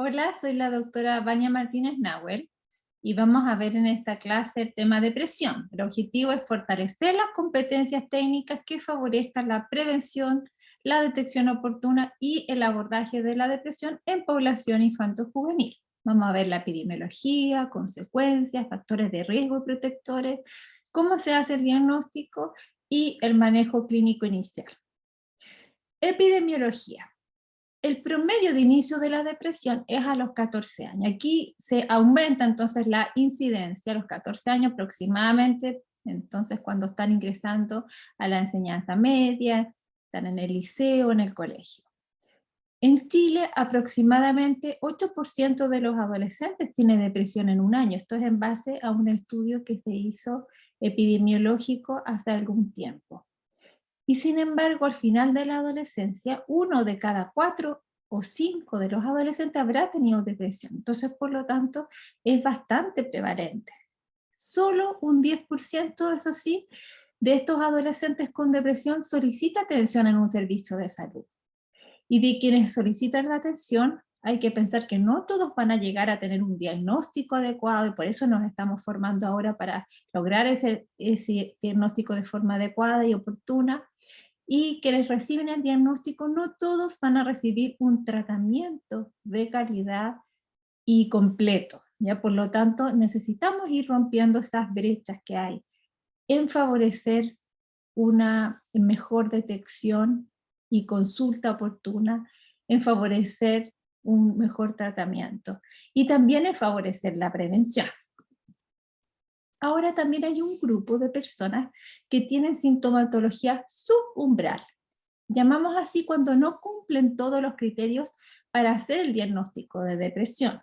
Hola, soy la doctora Vania Martínez Nahuel y vamos a ver en esta clase el tema depresión. El objetivo es fortalecer las competencias técnicas que favorezcan la prevención, la detección oportuna y el abordaje de la depresión en población infanto-juvenil. Vamos a ver la epidemiología, consecuencias, factores de riesgo y protectores, cómo se hace el diagnóstico y el manejo clínico inicial. Epidemiología. El promedio de inicio de la depresión es a los 14 años. Aquí se aumenta entonces la incidencia a los 14 años aproximadamente, entonces cuando están ingresando a la enseñanza media, están en el liceo, en el colegio. En Chile, aproximadamente 8% de los adolescentes tiene depresión en un año. Esto es en base a un estudio que se hizo epidemiológico hace algún tiempo. Y sin embargo, al final de la adolescencia, 1 de cada 4 o 5 de los adolescentes habrá tenido depresión. Entonces, por lo tanto, es bastante prevalente. Solo un 10%, eso sí, de estos adolescentes con depresión solicita atención en un servicio de salud. Y de quienes solicitan la atención, hay que pensar que no todos van a llegar a tener un diagnóstico adecuado, y por eso nos estamos formando ahora para lograr ese diagnóstico de forma adecuada y oportuna. Y quienes reciben el diagnóstico, no todos van a recibir un tratamiento de calidad y completo, ¿ya? Por lo tanto, necesitamos ir rompiendo esas brechas que hay en favorecer una mejor detección y consulta oportuna, en favorecer un mejor tratamiento y también en favorecer la prevención. Ahora también hay un grupo de personas que tienen sintomatología subumbral. Llamamos así cuando no cumplen todos los criterios para hacer el diagnóstico de depresión.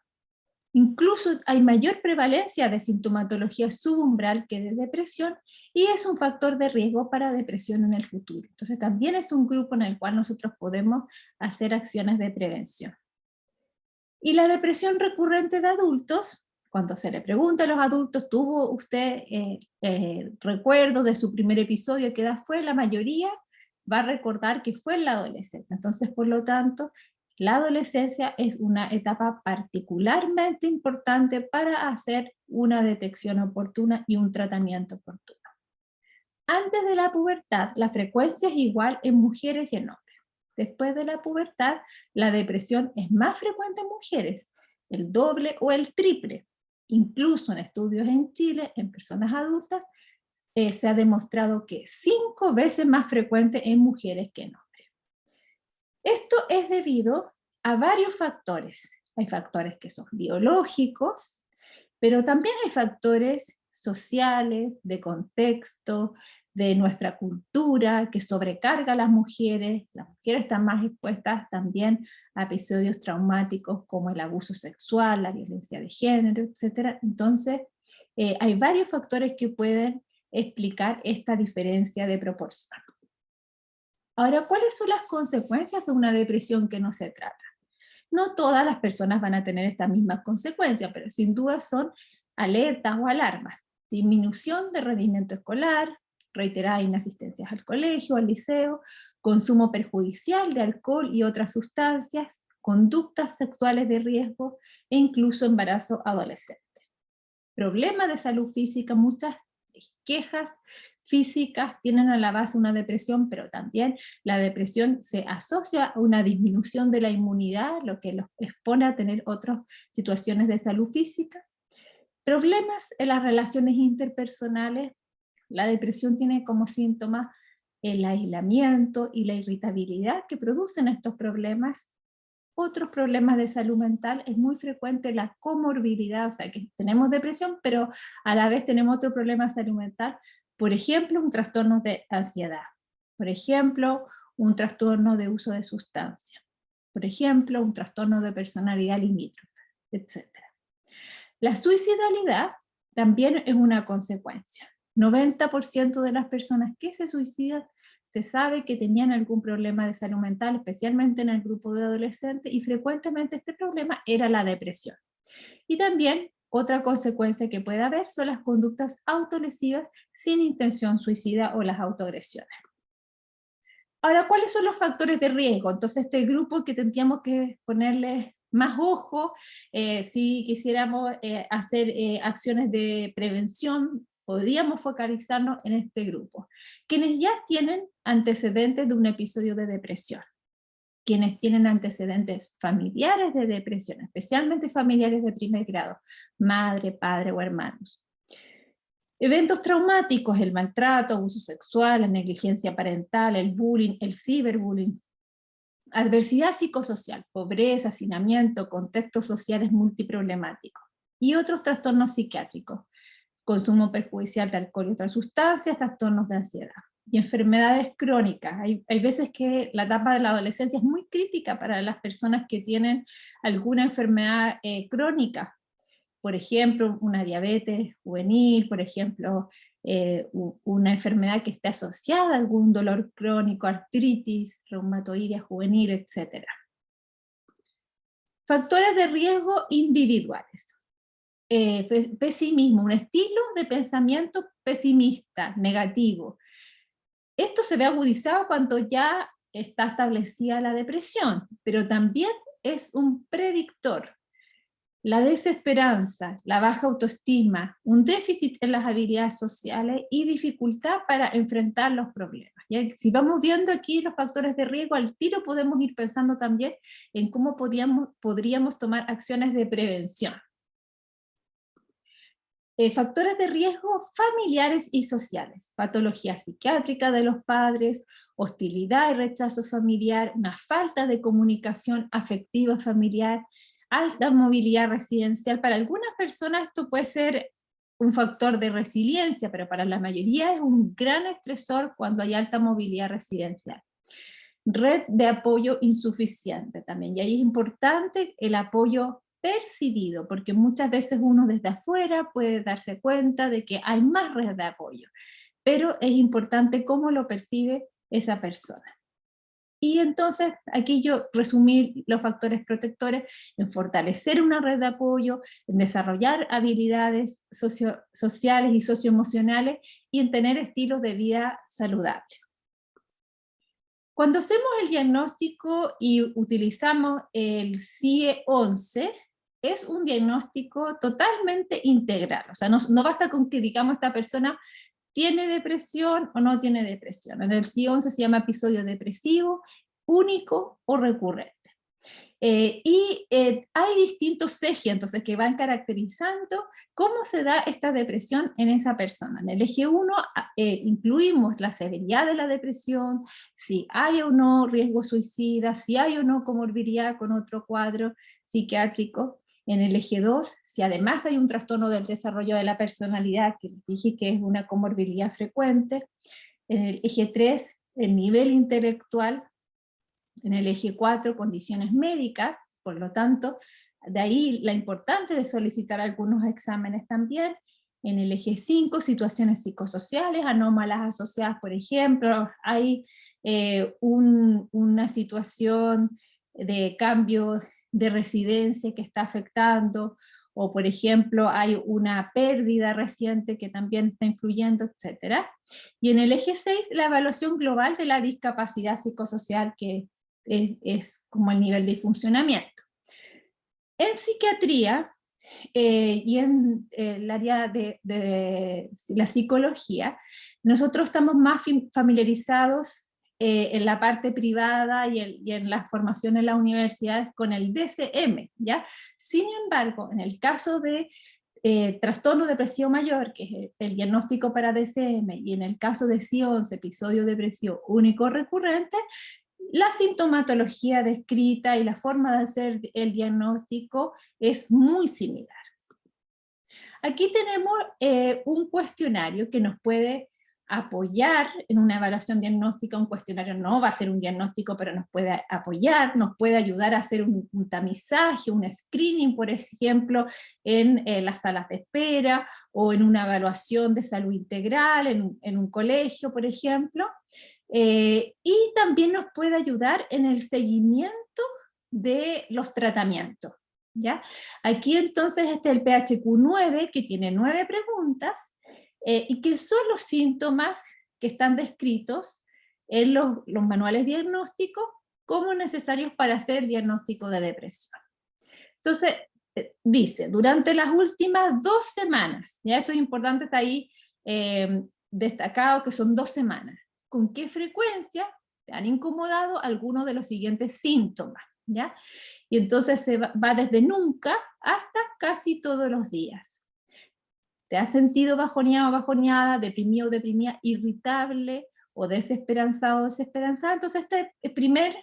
Incluso hay mayor prevalencia de sintomatología subumbral que de depresión, y es un factor de riesgo para depresión en el futuro. Entonces también es un grupo en el cual nosotros podemos hacer acciones de prevención. Y la depresión recurrente de adultos, cuando se le pregunta a los adultos, ¿tuvo usted recuerdo de su primer episodio? ¿Qué edad fue? La mayoría va a recordar que fue en la adolescencia. Entonces, por lo tanto, la adolescencia es una etapa particularmente importante para hacer una detección oportuna y un tratamiento oportuno. Antes de la pubertad, la frecuencia es igual en mujeres y en hombres. Después de la pubertad, la depresión es más frecuente en mujeres, el doble o el triple. Incluso en estudios en Chile, en personas adultas, se ha demostrado que 5 veces más frecuente en mujeres que en hombres. Esto es debido a varios factores. Hay factores que son biológicos, pero también hay factores sociales, de contexto, de nuestra cultura, que sobrecarga a las mujeres. Las mujeres están más expuestas también a episodios traumáticos como el abuso sexual, la violencia de género, etc. Entonces, hay varios factores que pueden explicar esta diferencia de proporción. Ahora, ¿cuáles son las consecuencias de una depresión que no se trata? No todas las personas van a tener estas mismas consecuencias, pero sin duda son alertas o alarmas. Disminución de rendimiento escolar, reiteradas inasistencias al colegio, al liceo, consumo perjudicial de alcohol y otras sustancias, conductas sexuales de riesgo e incluso embarazo adolescente. Problemas de salud física, muchas quejas físicas tienen a la base una depresión, pero también la depresión se asocia a una disminución de la inmunidad, lo que los expone a tener otras situaciones de salud física. Problemas en las relaciones interpersonales. La depresión tiene como síntomas el aislamiento y la irritabilidad que producen estos problemas. Otros problemas de salud mental, es muy frecuente la comorbilidad, o sea que tenemos depresión, pero a la vez tenemos otro problema de salud mental, por ejemplo, un trastorno de ansiedad, por ejemplo, un trastorno de uso de sustancia, por ejemplo, un trastorno de personalidad limítrofe, etc. La suicidalidad también es una consecuencia. 90% de las personas que se suicidan se sabe que tenían algún problema de salud mental, especialmente en el grupo de adolescentes, y frecuentemente este problema era la depresión. Y también otra consecuencia que puede haber son las conductas autolesivas sin intención suicida o las autoagresiones. Ahora, ¿cuáles son los factores de riesgo? Entonces, este grupo que tendríamos que ponerle Más ojo, si quisiéramos hacer acciones de prevención, podríamos focalizarnos en este grupo. Quienes ya tienen antecedentes de un episodio de depresión, quienes tienen antecedentes familiares de depresión, especialmente familiares de primer grado, madre, padre o hermanos. Eventos traumáticos, el maltrato, abuso sexual, la negligencia parental, el bullying, el ciberbullying, adversidad psicosocial, pobreza, hacinamiento, contextos sociales multiproblemáticos, y otros trastornos psiquiátricos, consumo perjudicial de alcohol y otras sustancias, trastornos de ansiedad. Y enfermedades crónicas. Hay veces que la etapa de la adolescencia es muy crítica para las personas que tienen alguna enfermedad crónica. Por ejemplo, una diabetes juvenil, por ejemplo, una enfermedad que esté asociada a algún dolor crónico, artritis, reumatoidea juvenil, etc. Factores de riesgo individuales. Pesimismo, un estilo de pensamiento pesimista, negativo. Esto se ve agudizado cuando ya está establecida la depresión, pero también es un predictor. La desesperanza, la baja autoestima, un déficit en las habilidades sociales y dificultad para enfrentar los problemas. ¿Ya? Si vamos viendo aquí los factores de riesgo, al tiro podemos ir pensando también en cómo podríamos tomar acciones de prevención. Factores de riesgo familiares y sociales, patología psiquiátrica de los padres, hostilidad y rechazo familiar, una falta de comunicación afectiva familiar, alta movilidad residencial. Para algunas personas esto puede ser un factor de resiliencia, pero para la mayoría es un gran estresor cuando hay alta movilidad residencial. Red de apoyo insuficiente también, y ahí es importante el apoyo percibido, porque muchas veces uno desde afuera puede darse cuenta de que hay más red de apoyo, pero es importante cómo lo percibe esa persona. Y entonces, aquí yo resumí los factores protectores en fortalecer una red de apoyo, en desarrollar habilidades sociales y socioemocionales, y en tener estilos de vida saludables. Cuando hacemos el diagnóstico y utilizamos el CIE-11, es un diagnóstico totalmente integral. O sea, no basta con que digamos esta persona tiene depresión o no tiene depresión. En el CIE-11 se llama episodio depresivo, único o recurrente. Hay distintos ejes entonces que van caracterizando cómo se da esta depresión en esa persona. En el eje 1 incluimos la severidad de la depresión, si hay o no riesgo suicida, si hay o no comorbilidad con otro cuadro psiquiátrico. En el eje 2, si además hay un trastorno del desarrollo de la personalidad, que les dije que es una comorbilidad frecuente. En el eje 3, el nivel intelectual. En el eje 4, condiciones médicas, por lo tanto, de ahí la importancia de solicitar algunos exámenes también. En el eje 5, situaciones psicosociales, anómalas asociadas, por ejemplo, hay una situación de cambio de residencia que está afectando, o por ejemplo hay una pérdida reciente que también está influyendo, etc. Y en el eje 6, la evaluación global de la discapacidad psicosocial, que es como el nivel de funcionamiento. En psiquiatría y en el área de la psicología, nosotros estamos más familiarizados en la parte privada y en la formación en las universidades con el DCM, ¿ya? Sin embargo, en el caso de trastorno depresivo mayor, que es el diagnóstico para DCM, y en el caso de CIE-11, episodio depresivo único recurrente, la sintomatología descrita y la forma de hacer el diagnóstico es muy similar. Aquí tenemos un cuestionario que nos puede apoyar en una evaluación diagnóstica. Un cuestionario no va a ser un diagnóstico, pero nos puede apoyar, nos puede ayudar a hacer un tamizaje, un screening, por ejemplo, en las salas de espera, o en una evaluación de salud integral, en un colegio, por ejemplo. Y también nos puede ayudar en el seguimiento de los tratamientos, ¿ya? Aquí entonces está el PHQ-9, que tiene 9 preguntas, y que son los síntomas que están descritos en los manuales diagnósticos como necesarios para hacer diagnóstico de depresión. Entonces, dice, durante las últimas 2 semanas, ya eso es importante, está ahí destacado que son 2 semanas, ¿con qué frecuencia te han incomodado algunos de los siguientes síntomas? ¿Ya? Y entonces se va desde nunca hasta casi todos los días. ¿Te has sentido bajoneado o bajoneada, deprimido o deprimida, irritable o desesperanzado o desesperanzada? Entonces este primer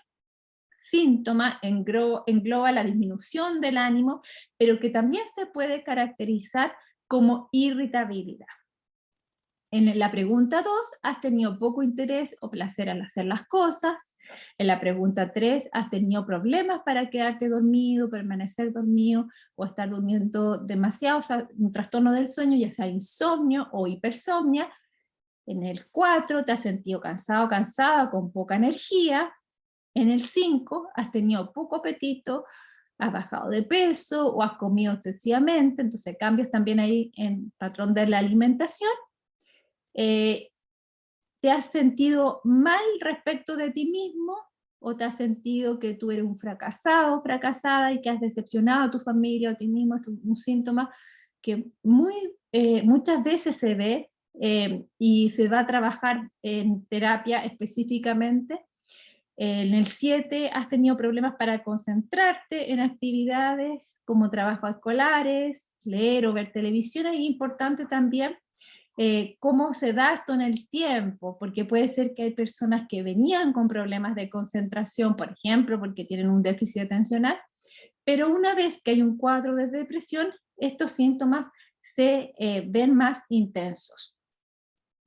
síntoma engloba la disminución del ánimo, pero que también se puede caracterizar como irritabilidad. En la pregunta 2, ¿has tenido poco interés o placer al hacer las cosas? En la pregunta 3, ¿has tenido problemas para quedarte dormido, permanecer dormido o estar durmiendo demasiado? O sea, un trastorno del sueño, ya sea insomnio o hipersomnia. En el 4, ¿te has sentido cansado, cansada, con poca energía? En el 5, ¿has tenido poco apetito, has bajado de peso o has comido excesivamente? Entonces cambios también ahí en patrón de la alimentación. ¿Te has sentido mal respecto de ti mismo? ¿O te has sentido que tú eres un fracasado o fracasada y que has decepcionado a tu familia o a ti mismo? Es un síntoma que muchas veces se ve y se va a trabajar en terapia específicamente. En el 7, ¿has tenido problemas para concentrarte en actividades como trabajos escolares, leer o ver televisión? Es importante también cómo se da esto en el tiempo, porque puede ser que hay personas que venían con problemas de concentración, por ejemplo, porque tienen un déficit atencional, pero una vez que hay un cuadro de depresión, estos síntomas se ven más intensos.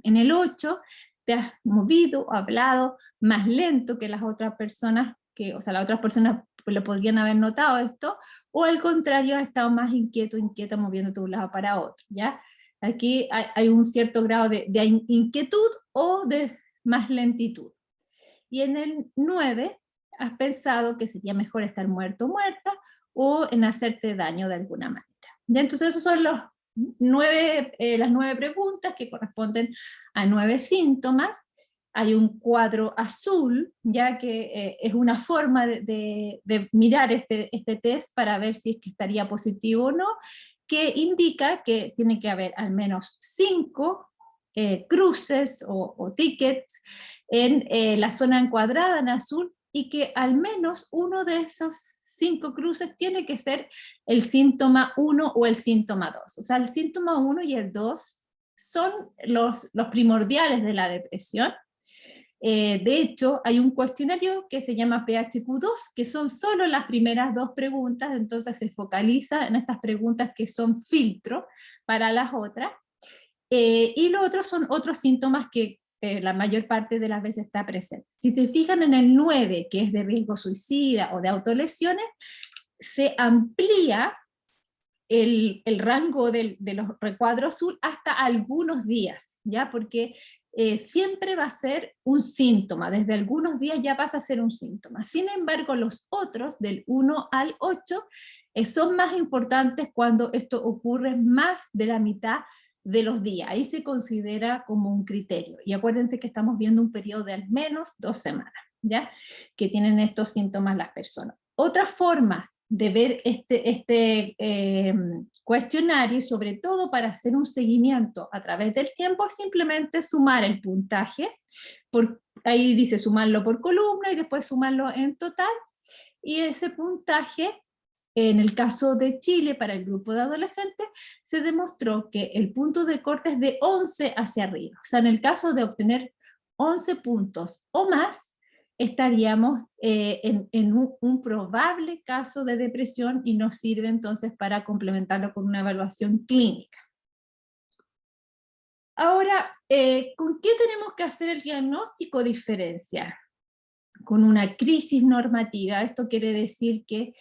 En el 8, te has movido o hablado más lento que las otras personas, o sea, las otras personas lo podrían haber notado esto, o al contrario, has estado más inquieto, inquieta, moviéndote de un lado para otro, ¿ya? Aquí hay un cierto grado de inquietud o de más lentitud. Y en el 9, has pensado que sería mejor estar muerto o muerta, o en hacerte daño de alguna manera. ¿Ya? Entonces esos son las 9 preguntas que corresponden a 9 síntomas. Hay un cuadro azul, ya que es una forma de mirar este test para ver si es que estaría positivo o no, que indica que tiene que haber al menos 5 cruces o tickets en la zona encuadrada en azul, y que al menos uno de esos 5 cruces tiene que ser el síntoma 1 o el síntoma 2. O sea, el síntoma 1 y el 2 son los primordiales de la depresión. De hecho, hay un cuestionario que se llama PHQ-2, que son solo las primeras 2 preguntas, entonces se focaliza en estas preguntas que son filtro para las otras. Y los otros son otros síntomas que la mayor parte de las veces está presente. Si se fijan en el 9, que es de riesgo suicida o de autolesiones, se amplía el rango de los recuadros azul hasta algunos días, ¿ya? Porque siempre va a ser un síntoma, desde algunos días ya pasa a ser un síntoma. Sin embargo, los otros, del 1 al 8, son más importantes cuando esto ocurre más de la mitad de los días. Ahí se considera como un criterio. Y acuérdense que estamos viendo un periodo de al menos 2 semanas, ¿ya? Que tienen estos síntomas las personas. Otra forma de ver este cuestionario, y sobre todo para hacer un seguimiento a través del tiempo, es simplemente sumar el puntaje, ahí dice sumarlo por columna y después sumarlo en total, y ese puntaje, en el caso de Chile, para el grupo de adolescentes, se demostró que el punto de corte es de 11 hacia arriba. O sea, en el caso de obtener 11 puntos o más, estaríamos en un probable caso de depresión, y nos sirve entonces para complementarlo con una evaluación clínica. Ahora, ¿con qué tenemos que hacer el diagnóstico diferencial? Con una crisis normativa. Esto quiere decir que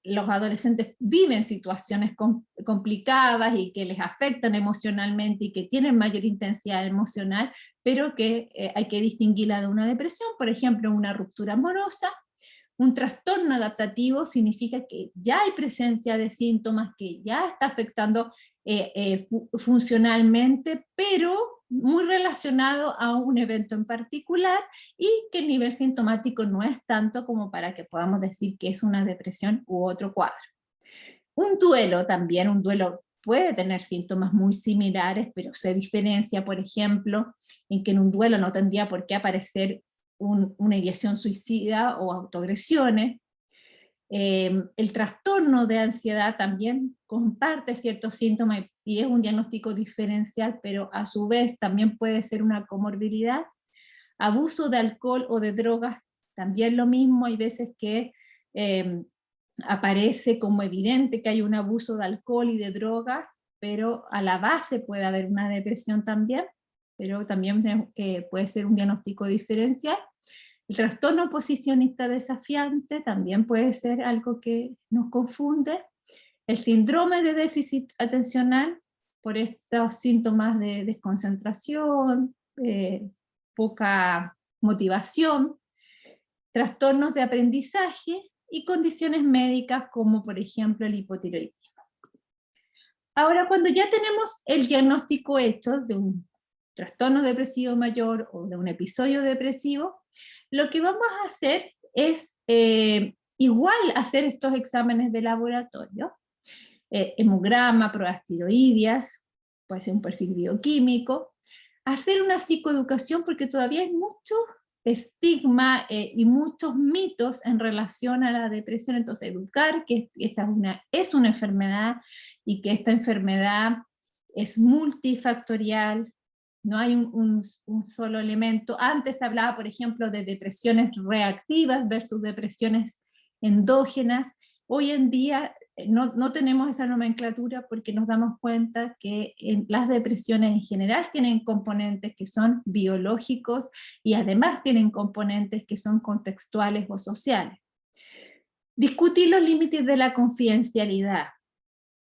los adolescentes viven situaciones complicadas y que les afectan emocionalmente y que tienen mayor intensidad emocional, pero que hay que distinguirla de una depresión. Por ejemplo, una ruptura amorosa. Un trastorno adaptativo significa que ya hay presencia de síntomas, que ya está afectando funcionalmente, pero muy relacionado a un evento en particular y que el nivel sintomático no es tanto como para que podamos decir que es una depresión u otro cuadro. Un duelo también, un duelo puede tener síntomas muy similares, pero se diferencia, por ejemplo, en que en un duelo no tendría por qué aparecer una ideación suicida o autoagresiones. El trastorno de ansiedad también comparte ciertos síntomas y es un diagnóstico diferencial, pero a su vez también puede ser una comorbilidad. Abuso de alcohol o de drogas, también lo mismo, hay veces que aparece como evidente que hay un abuso de alcohol y de drogas, pero a la base puede haber una depresión también, pero también puede ser un diagnóstico diferencial. El trastorno oposicionista desafiante también puede ser algo que nos confunde. El síndrome de déficit atencional, por estos síntomas de desconcentración, poca motivación, trastornos de aprendizaje y condiciones médicas como por ejemplo el hipotiroidismo. Ahora, cuando ya tenemos el diagnóstico hecho de un trastorno depresivo mayor o de un episodio depresivo, lo que vamos a hacer es igual hacer estos exámenes de laboratorio, hemograma, pruebas tiroideas, puede ser un perfil bioquímico, hacer una psicoeducación porque todavía hay mucho estigma y muchos mitos en relación a la depresión, entonces educar que esta es una enfermedad y que esta enfermedad es multifactorial, no hay un solo elemento. Antes se hablaba, por ejemplo, de depresiones reactivas versus depresiones endógenas. Hoy en día no tenemos esa nomenclatura porque nos damos cuenta que las depresiones en general tienen componentes que son biológicos y además tienen componentes que son contextuales o sociales. Discutir los límites de la confidencialidad.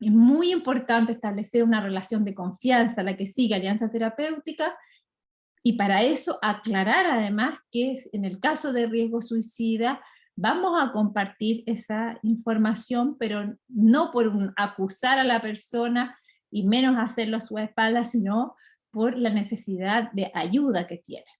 Es muy importante establecer una relación de confianza, la que sigue alianza terapéutica, y para eso aclarar además que en el caso de riesgo suicida vamos a compartir esa información, pero no por acusar a la persona y menos hacerlo a su espalda, sino por la necesidad de ayuda que tiene.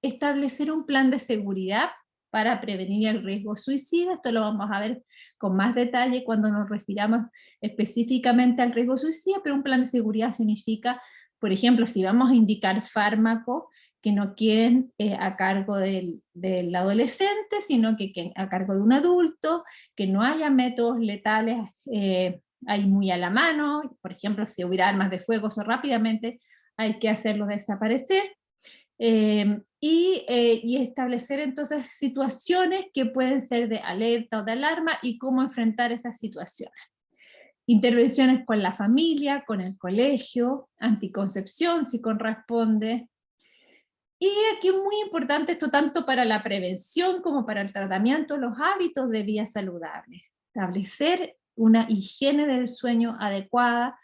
Establecer un plan de seguridad para prevenir el riesgo suicida, esto lo vamos a ver con más detalle cuando nos refiramos específicamente al riesgo suicida, pero un plan de seguridad significa, por ejemplo, si vamos a indicar fármacos, que no queden a cargo del adolescente, sino que queden a cargo de un adulto, que no haya métodos letales ahí muy a la mano, por ejemplo, si hubiera armas de fuego, eso rápidamente hay que hacerlos desaparecer. Y establecer entonces situaciones que pueden ser de alerta o de alarma y cómo enfrentar esas situaciones. Intervenciones con la familia, con el colegio, anticoncepción si corresponde. Y aquí es muy importante esto tanto para la prevención como para el tratamiento, los hábitos de vida saludables. Establecer una higiene del sueño adecuada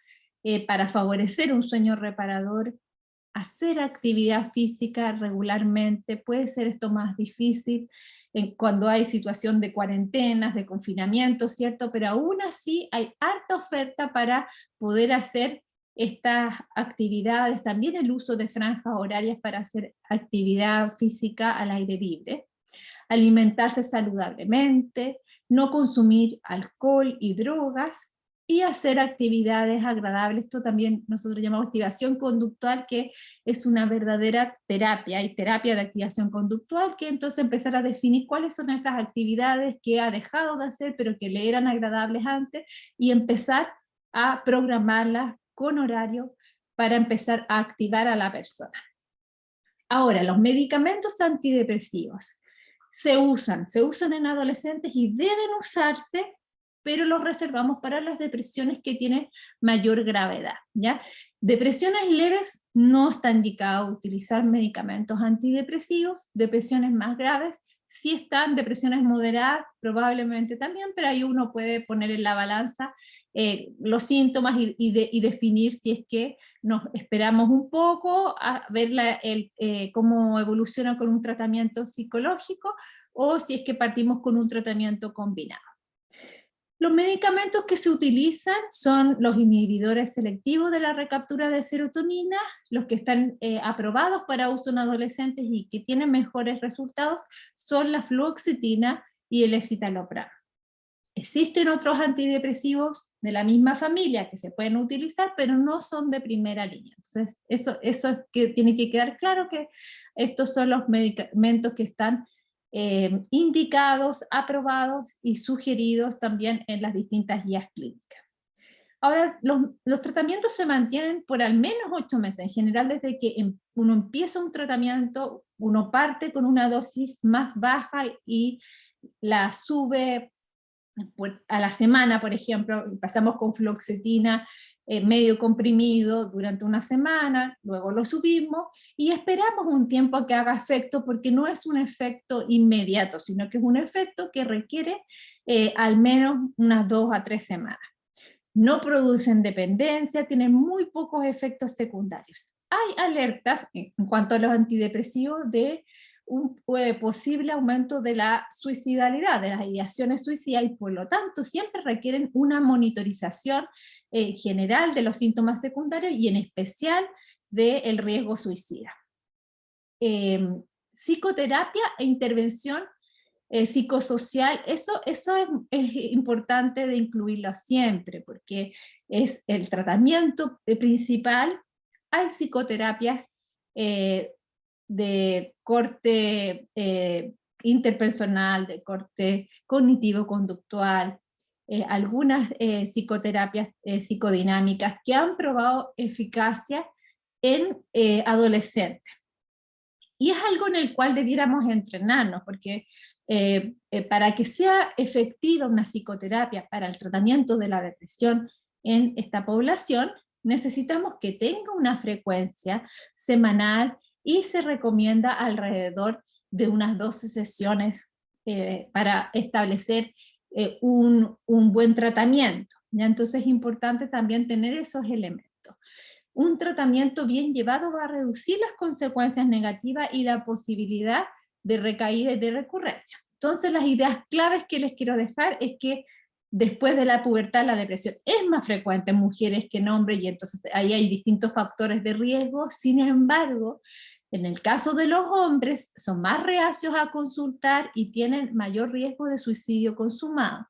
para favorecer un sueño reparador, hacer actividad física regularmente. Puede ser esto más difícil cuando hay situación de cuarentenas, de confinamiento, ¿cierto? Pero aún así hay harta oferta para poder hacer estas actividades, también el uso de franjas horarias para hacer actividad física al aire libre, alimentarse saludablemente, no consumir alcohol y drogas, y hacer actividades agradables. Esto también nosotros llamamos activación conductual, que es una verdadera terapia. Hay terapia de activación conductual, que entonces empezar a definir cuáles son esas actividades que ha dejado de hacer, pero que le eran agradables antes, y empezar a programarlas con horario para empezar a activar a la persona. Ahora, los medicamentos antidepresivos se usan en adolescentes y deben usarse, pero los reservamos para las depresiones que tienen mayor gravedad, ¿ya? Depresiones leves no está indicado utilizar medicamentos antidepresivos, depresiones más graves sí están, depresiones moderadas probablemente también, pero ahí uno puede poner en la balanza los síntomas y definir si es que nos esperamos un poco a ver cómo evoluciona con un tratamiento psicológico o si es que partimos con un tratamiento combinado. Los medicamentos que se utilizan son los inhibidores selectivos de la recaptura de serotonina, los que están aprobados para uso en adolescentes y que tienen mejores resultados son la fluoxetina y el escitalopram. Existen otros antidepresivos de la misma familia que se pueden utilizar, pero no son de primera línea. Entonces, eso es que tiene que quedar claro, que estos son los medicamentos que están indicados, aprobados y sugeridos también en las distintas guías clínicas. Ahora, los tratamientos se mantienen por al menos 8 meses. En general, desde que uno empieza un tratamiento, uno parte con una dosis más baja y la sube a la semana, por ejemplo. Pasamos con fluoxetina medio comprimido durante una semana, luego lo subimos y esperamos un tiempo a que haga efecto, porque no es un efecto inmediato, sino que es un efecto que requiere al menos unas 2 a 3 semanas. No producen dependencia, tienen muy pocos efectos secundarios. Hay alertas en cuanto a los antidepresivos de un posible aumento de la suicidalidad, de las ideaciones suicidas, y por lo tanto siempre requieren una monitorización general de los síntomas secundarios y en especial del riesgo suicida. Psicoterapia e intervención psicosocial, eso es importante de incluirlo siempre, porque es el tratamiento principal. Hay psicoterapias de corte interpersonal, de corte cognitivo-conductual, algunas psicoterapias psicodinámicas que han probado eficacia en adolescentes. Y es algo en el cual debiéramos entrenarnos, porque para que sea efectiva una psicoterapia para el tratamiento de la depresión en esta población, necesitamos que tenga una frecuencia semanal y se recomienda alrededor de unas 12 sesiones para establecer un buen tratamiento. ¿Ya? Entonces es importante también tener esos elementos. Un tratamiento bien llevado va a reducir las consecuencias negativas y la posibilidad de recaída y de recurrencia. Entonces, las ideas claves que les quiero dejar es que después de la pubertad la depresión es más frecuente en mujeres que en hombres, y entonces ahí hay distintos factores de riesgo. Sin embargo, en el caso de los hombres, son más reacios a consultar y tienen mayor riesgo de suicidio consumado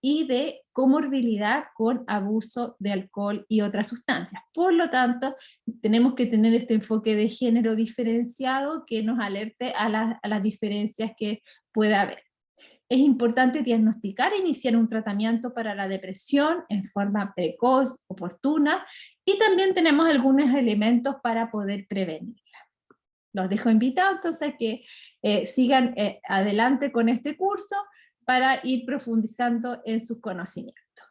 y de comorbilidad con abuso de alcohol y otras sustancias. Por lo tanto, tenemos que tener este enfoque de género diferenciado que nos alerte a las diferencias que pueda haber. Es importante diagnosticar e iniciar un tratamiento para la depresión en forma precoz, oportuna, y también tenemos algunos elementos para poder prevenirla. Los dejo invitados entonces a que sigan adelante con este curso para ir profundizando en sus conocimientos.